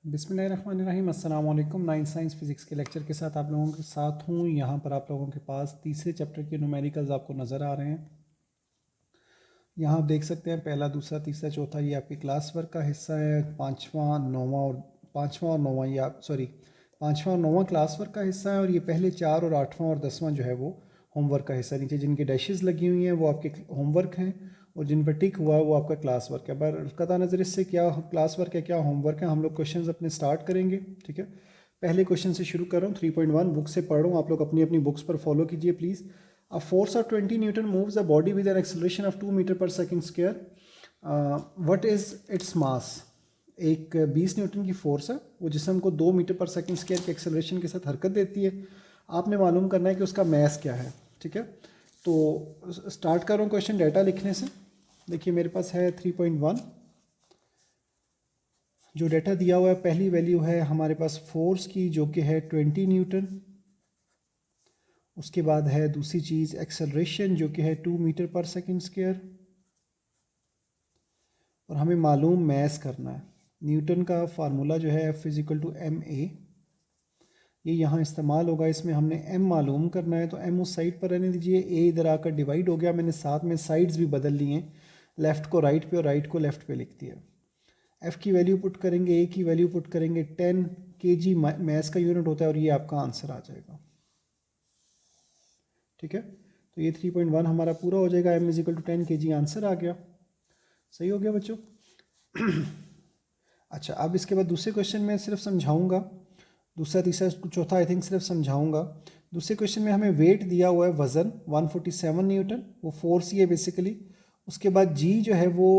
बिस्मिल्लाहिर्रहमानिर्रहीम। अस्सलाम वालेकुम। नाइन साइंस फिज़िक्स के लेक्चर के साथ आप लोगों के साथ हूँ। यहाँ पर आप लोगों के पास तीसरे चैप्टर के न्यूमेरिकल्स आपको नज़र आ रहे हैं। यहाँ आप देख सकते हैं पहला, दूसरा, तीसरा, चौथा ये आपकी क्लास वर्क का हिस्सा है। पाँचवा और नौवां ये आप सॉरी पाँचवा और नौवां क्लास वर्क का हिस्सा है, और ये पहले चार और आठवां और 10वां जो है वो होमवर्क का हिस्सा। नीचे जिनकी डैशेस लगी हुई हैं वो आपके होमवर्क हैं, और जिन पर टिक हुआ है वो आपका क्लास वर्क है। पर कता नज़र इससे क्या क्लास वर्क है क्या होमवर्क है, हम लोग क्वेश्चंस अपने स्टार्ट करेंगे। ठीक है, पहले क्वेश्चन से शुरू कर रहा हूँ। 3.1 बुक से पढ़ रहा हूँ, आप लोग अपनी अपनी बुक्स पर फॉलो कीजिए please. A force of 20 Newton moves a body with an acceleration of 2 metre पर second square. What is its mass? एक 20 न्यूटन की फोर्स है, वो जिसम को 2 मीटर पर सेकेंड स्क्वायर के एक्सेलरेशन के साथ हरकत देती है। आपने मालूम करना है कि उसका मैस क्या है। ठीक है, तो स्टार्ट कर रहा हूँ क्वेश्चन डाटा लिखने से। देखिए मेरे पास है 3.1, जो डाटा दिया हुआ है पहली वैल्यू है हमारे पास फोर्स की जो कि है 20 न्यूटन। उसके बाद है दूसरी चीज़ एक्सेलरेशन जो कि है 2 मीटर पर सेकेंड स्क्वायर, और हमें मालूम मैस करना है। न्यूटन का फार्मूला जो है F is equal to M A, ये यहाँ इस्तेमाल होगा। इसमें हमने m मालूम करना है, तो m उस साइड पर रहने दीजिए। a इधर आकर डिवाइड हो गया, मैंने साथ में साइड्स भी बदल ली हैं, लेफ़्ट को राइट पे और राइट को लेफ़्ट पे लिख दिया। f की वैल्यू पुट करेंगे, a की वैल्यू पुट करेंगे, 10 kg मैस का यूनिट होता है, और ये आपका आंसर आ जाएगा। ठीक है, तो ये 3.1 हमारा पूरा हो जाएगा। m is equal to 10 kg answer आ गया। सही हो गया बच्चों। अच्छा, अब इसके बाद दूसरे क्वेश्चन में सिर्फ समझाऊंगा, दूसरा तीसरा चौथा आई थिंक सिर्फ समझाऊंगा। दूसरे क्वेश्चन में हमें वेट दिया हुआ है, वज़न 147 न्यूटन, वो फोर्स ही है बेसिकली। उसके बाद जी जो है वो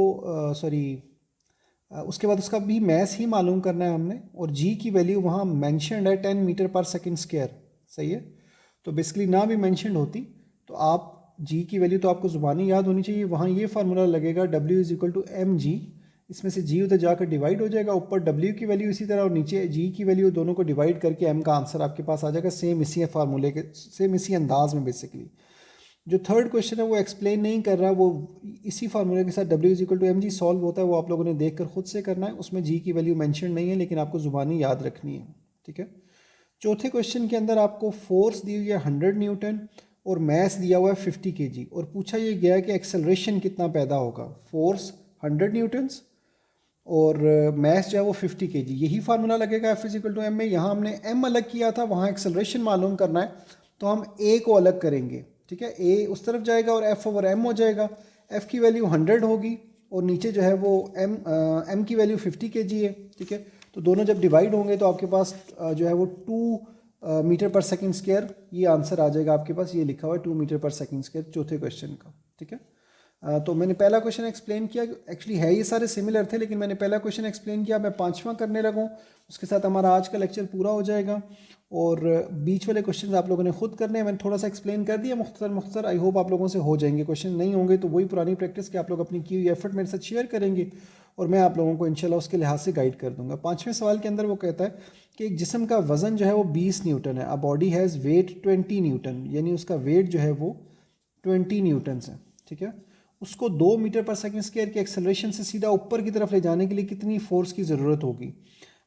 उसके बाद उसका भी मैस ही मालूम करना है हमने, और जी की वैल्यू वहाँ मैंशनड है 10 मीटर पर सेकेंड स्क्वायर। सही है, तो बेसिकली ना भी मैंशनड होती तो आप जी की वैल्यू तो आपको ज़ुबानी याद होनी चाहिए। वहाँ ये फार्मूला लगेगा W is equal to M G, इसमें से जी उधर जाकर डिवाइड हो जाएगा, ऊपर W की वैल्यू इसी तरह और नीचे जी की वैल्यू, दोनों को डिवाइड करके M का आंसर आपके पास आ जाएगा। सेम इसी फार्मूले के, सेम इसी अंदाज में बेसिकली। जो थर्ड क्वेश्चन है वो एक्सप्लेन नहीं कर रहा, वो इसी फार्मूले के साथ W is equal to M G solve होता है, वो आप लोगों ने देख कर खुद से करना है। उसमें जी की वैल्यू मेंशन नहीं है, लेकिन आपको ज़ुबानी याद रखनी है। ठीक है, चौथे क्वेश्चन के अंदर आपको फोर्स दी हुई है 100 न्यूटन और मैस दिया हुआ है 50 kg, और पूछा ये गया है कि एक्सेलरेशन कितना पैदा होगा। फोर्स 100 न्यूटन्स और मैस जो है वो 50 kg, यही फार्मूला लगेगा F is equal to M में। यहाँ हमने m अलग किया था, वहाँ एक्सेलरेशन मालूम करना है, तो हम a को अलग करेंगे। ठीक है, a उस तरफ जाएगा और f ओवर m हो जाएगा। f की वैल्यू 100 होगी और नीचे जो है वो m की वैल्यू 50 kg है। ठीक है, तो दोनों जब डिवाइड होंगे तो आपके पास जो है वो 2 मीटर पर सेकेंड स्क्वायर ये आंसर आ जाएगा आपके पास। ये लिखा हुआ है 2 मीटर पर सेकेंड स्क्वायर चौथे क्वेश्चन का। ठीक है, तो मैंने पहला क्वेश्चन एक्सप्लेन किया, एक्चुअली है ये सारे सिमिलर थे, लेकिन मैंने पहला क्वेश्चन एक्सप्लेन किया। मैं पांचवा करने लगा हूँ, उसके साथ हमारा आज का लेक्चर पूरा हो जाएगा, और बीच वाले क्वेश्चन आप लोगों ने खुद करने हैं। मैंने थोड़ा सा एक्सप्लेन कर दिया मुख्तसर, आई होप आप लोगों से हो जाएंगे। क्वेश्चन नहीं होंगे तो वही पुरानी प्रैक्टिस कि आप लोग अपनी की हुई एफर्ट मेरे साथ शेयर करेंगे, और मैं आप लोगों को इंशाल्लाह उसके लिहाज से गाइड कर दूंगा। पाँचवें सवाल के अंदर वो कहता है कि एक जिस्म का वज़न जो है वो 20 न्यूटन है। A body has wait 20 Newton, यानी उसका वेट जो है वो 20 न्यूटन है। ठीक है, उसको 2 मीटर पर सेकेंड स्क्वायर के एक्सेलरेशन से सीधा ऊपर की तरफ ले जाने के लिए कितनी फोर्स की ज़रूरत होगी।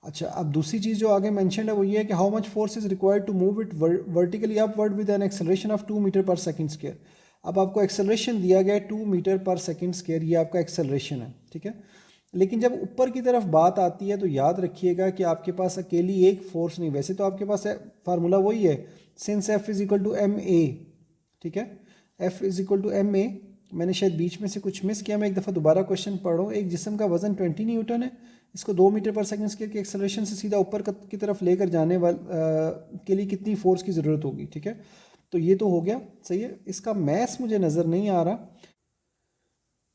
अच्छा, अब दूसरी चीज़ जो आगे मेंशन है वो ये है कि how much force is required to move it vertically upward with an acceleration of 2 metre पर सेकेंड स्क्वायर। अब आपको एक्सेलरेशन दिया गया है 2 मीटर पर सेकेंड स्क्वायर, ये आपका एक्सेलरेशन है। ठीक है, लेकिन जब ऊपर की तरफ बात आती है तो याद रखिएगा कि आपके पास अकेली एक फोर्स नहीं, वैसे तो आपके पास फार्मूला वही है, since F is equal to M A. ठीक है, F is equal to M A. मैंने शायद बीच में से कुछ मिस किया, मैं एक दफ़ा दोबारा क्वेश्चन पढ़ूँ। एक जिस्म का वजन 20 न्यूटन है, इसको 2 मीटर पर सेकेंड स्क्वायर के एक्सेलरेशन से सीधा ऊपर की तरफ लेकर जाने के लिए कितनी फोर्स की ज़रूरत होगी। ठीक है, तो ये तो हो गया। सही है, इसका मैथ्स मुझे नज़र नहीं आ रहा,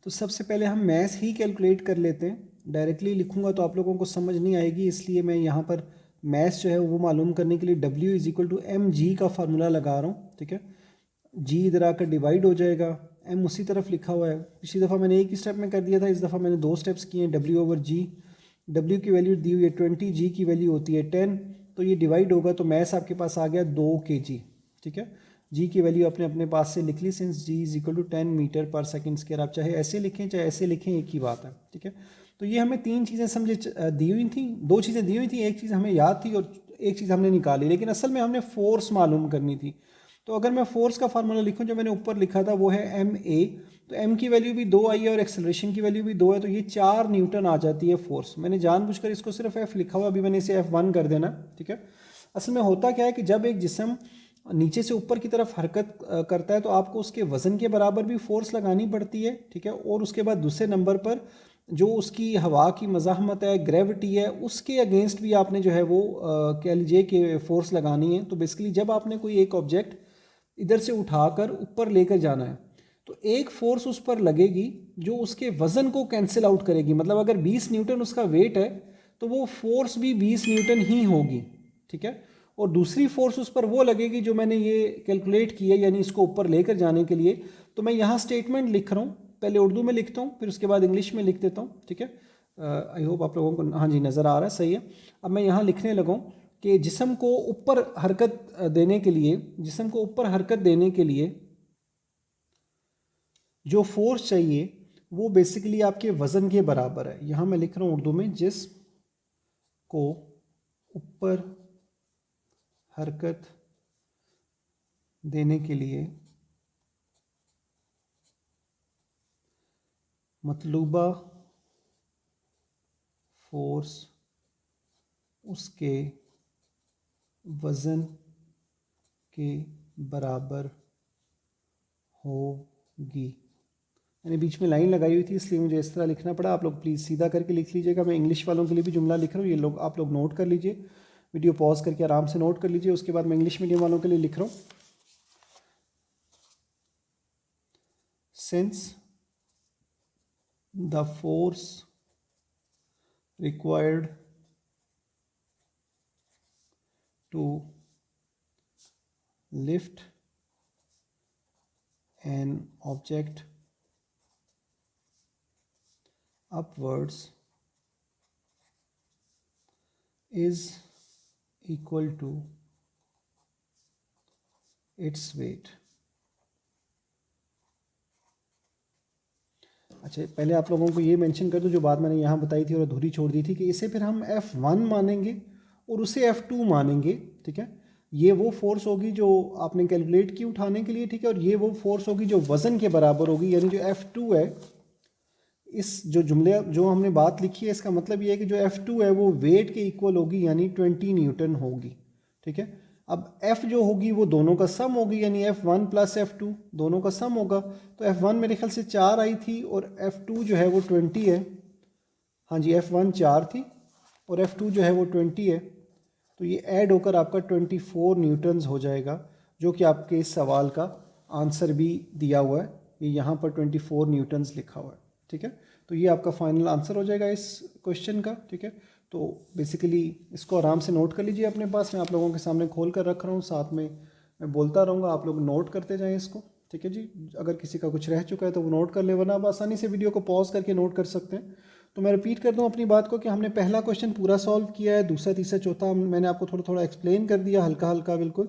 तो सबसे पहले हम मैथ्स ही कैलकुलेट कर लेते हैं। डायरेक्टली लिखूंगा तो आप लोगों को समझ नहीं आएगी, इसलिए मैं यहाँ पर मैथ्स जो है वो मालूम करने के लिए W is equal to M G का फार्मूला लगा रहा हूँ। ठीक है, जी इधर आकर डिवाइड हो जाएगा, m उसी तरफ लिखा हुआ है। पिछली दफ़ा मैंने एक ही स्टेप में कर दिया था, इस दफ़ा मैंने 2 स्टेप्स किए हैं। W ओवर जी, W की वैल्यू दी हुई है 20, जी की वैल्यू होती है 10, तो ये डिवाइड होगा तो मैथ्स आपके पास आ गया 2 kg। ठीक है, जी की वैल्यू आपने अपने पास से लिख ली, since G is equal to 10 metre पर सेकेंड स्क्वायर। आप चाहे ऐसे लिखें चाहे ऐसे लिखें, एक ही बात है। ठीक है, तो ये हमें तीन चीज़ें समझे दी हुई थी, दो चीज़ें दी हुई थी, एक चीज़ हमें याद थी और एक चीज़ हमने निकाली, लेकिन असल में हमने फोर्स मालूम करनी थी। तो अगर मैं फोर्स का फार्मूला लिखूं जो मैंने ऊपर लिखा था वो है एम ए, तो एम की वैल्यू भी 2 आई है और एक्सेलरेशन की वैल्यू भी 2 है, तो ये 4 न्यूटन आ जाती है फोर्स। मैंने जानबूझकर इसको सिर्फ एफ लिखा हुआ, अभी मैंने इसे F1 कर देना, ठीक है। असल में होता क्या है कि जब एक जिस्म नीचे से ऊपर की तरफ हरकत करता है तो आपको उसके वज़न के बराबर भी फोर्स लगानी पड़ती है, ठीक है। और उसके बाद दूसरे नंबर पर जो उसकी हवा की मज़ाहमत है, ग्रेविटी है, उसके अगेंस्ट भी आपने जो है वो कह लीजिए कि फ़ोर्स लगानी है। तो बेसिकली जब आपने कोई एक ऑब्जेक्ट इधर से उठाकर ऊपर लेकर जाना है तो एक फोर्स उस पर लगेगी जो उसके वज़न को कैंसिल आउट करेगी। मतलब अगर 20 न्यूटन उसका वेट है तो वो फोर्स भी 20 न्यूटन ही होगी, ठीक है। और दूसरी फोर्स उस पर वो लगेगी जो मैंने ये कैलकुलेट की है, यानी इसको ऊपर लेकर जाने के लिए। तो मैं यहाँ स्टेटमेंट लिख रहा हूँ, पहले उर्दू में लिखता हूँ फिर उसके बाद इंग्लिश में लिख देता हूँ, ठीक है। आई होप आप लोगों को हाँ जी नज़र आ रहा है, सही है। अब मैं यहाँ लिखने लगा हूँ कि जिस्म को ऊपर हरकत देने के लिए, जिस्म को ऊपर हरकत देने के लिए जो फोर्स चाहिए वो बेसिकली आपके वज़न के बराबर है। यहाँ मैं लिख रहा हूँ उर्दू में, जिस्म को ऊपर हरकत देने के लिए मतलूबा फोर्स उसके वज़न के बराबर होगी। मैंने बीच में लाइन लगाई हुई थी इसलिए मुझे इस तरह लिखना पड़ा, आप लोग प्लीज़ सीधा करके लिख लीजिएगा। मैं इंग्लिश वालों के लिए भी जुमला लिख रहा हूँ, ये लोग आप लोग नोट कर लीजिए, वीडियो पॉज करके आराम से नोट कर लीजिए। उसके बाद मैं इंग्लिश मीडियम वालों के लिए लिख रहा हूँ। Since the force required to lift an object upwards is equal to its weight। अच्छा, पहले आप लोगों को ये मेंशन कर दूं जो बात मैंने यहाँ बताई थी और अधूरी छोड़ दी थी कि इसे फिर हम F1 मानेंगे और उसे F2 मानेंगे, ठीक है। ये वो फोर्स होगी जो आपने कैलकुलेट की उठाने के लिए, ठीक है, और ये वो फोर्स होगी जो वज़न के बराबर होगी, यानी जो F2 है। इस जो जुमले जो हमने बात लिखी है इसका मतलब ये है कि जो F2 है वो वेट के इक्वल होगी, यानी 20 न्यूटन होगी, ठीक है। अब F जो होगी वो दोनों का सम होगी, यानी F1 प्लस F2 दोनों का सम होगा। तो F1 मेरे ख्याल से 4 आई थी और F2 जो है वो 20 है। हाँ जी, F1 4 थी और F2 जो है वो 20 है। तो ये ऐड होकर आपका 24 न्यूटन्स हो जाएगा, जो कि आपके इस सवाल का आंसर भी दिया हुआ है। ये यहाँ पर 24 न्यूटन्स लिखा हुआ है, ठीक है। तो ये आपका फाइनल आंसर हो जाएगा इस क्वेश्चन का, ठीक है। तो बेसिकली इसको आराम से नोट कर लीजिए अपने पास, मैं आप लोगों के सामने खोल कर रख रहा हूँ, साथ में मैं बोलता रहूँगा, आप लोग नोट करते जाएँ इसको, ठीक है जी। अगर किसी का कुछ रह चुका है तो वो नोट कर ले, वरना आप आसानी से वीडियो को पॉज करके नोट कर सकते हैं। तो मैं रिपीट कर दूं अपनी बात को कि हमने पहला क्वेश्चन पूरा सॉल्व किया है, दूसरा तीसरा चौथा मैंने आपको थोड़ा थोड़ा एक्सप्लेन कर दिया, हल्का हल्का बिल्कुल।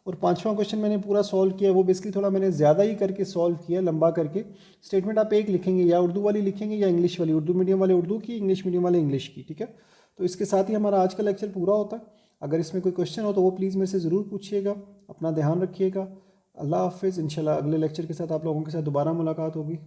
और पांचवा क्वेश्चन मैंने पूरा सॉल्व किया, वो बेसिकली थोड़ा मैंने ज़्यादा ही करके सॉल्व किया, लंबा करके। स्टेटमेंट आप एक लिखेंगे, या उर्दू वाली लिखेंगे या इंग्लिश वाली, उर्दू मीडियम वाले उर्दू की, इंग्लिश मीडियम वाले इंग्लिश की, ठीक है। तो इसके साथ ही हमारा आज का लेक्चर पूरा होता है। अगर इसमें कोई क्वेश्चन हो तो वो प्लीज़ मेरे से ज़रूर पूछिएगा। अपना ध्यान रखिएगा। अल्लाह हाफिज़। इंशाल्लाह अगले लेक्चर के साथ आप लोगों के साथ दोबारा मुलाकात होगी।